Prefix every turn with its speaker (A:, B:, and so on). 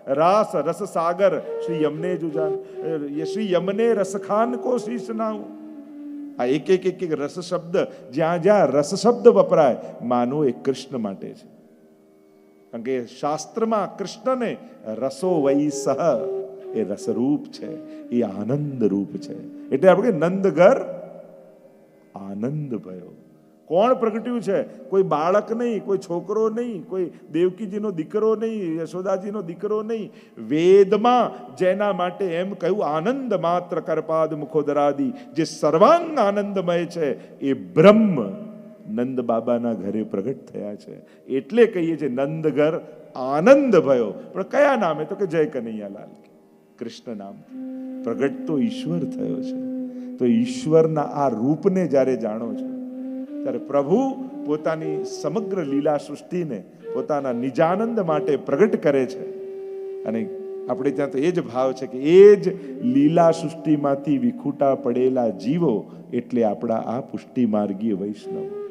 A: રાસ રસ સાગર શ્રી યમને જુજાન, શ્રી યમને રસખાન કો શીશ નાઉ. આ એક એક એક એક રસ શબ્દ, જ્યાં જ્યાં રસ શબ્દ વપરાય, માનો એ કૃષ્ણ માટે છે. કારણ કે શાસ્ત્રમાં કૃષ્ણને રસો વૈ સહ, એ રસરૂપ છે, એ આનંદ રૂપ છે. એટલે આપણે નંદઘર આનંદ ભયો. કોણ પ્રગટ્યું છે? કોઈ બાળક નહીં, કોઈ છોકરો નહીં, કોઈ દેવકીજીનો દીકરો નહીં, યશોદાજીનો દીકરો નહીં. વેદમાં જેના માટે એમ કહ્યું આનંદ માત્ર કરપાદ મુખોદરાદી, જે સર્વાંગ આનંદમય છે, એ બ્રહ્મ નંદ બાબાના ઘરે પ્રગટ થયા છે. એટલે કહીએ છીએ નંદઘર આનંદ ભયો. પણ કયા નામે? તો કે જય કનૈયાલાલ, કૃષ્ણ નામ. પ્રગટ તો ઈશ્વર થયો છે. તો ઈશ્વરના આ રૂપને જ્યારે જાણો છો, ત્યારે પ્રભુ પોતાની સમગ્ર લીલા સૃષ્ટિને પોતાના નિજાનંદ માટે પ્રગટ કરે છે. અને આપણે ત્યાં તો એ જ ભાવ છે કે એ જ લીલા સૃષ્ટિમાંથી વિખૂટા પડેલા જીવો એટલે આપણા આ પુષ્ટિ માર્ગીય વૈષ્ણવ.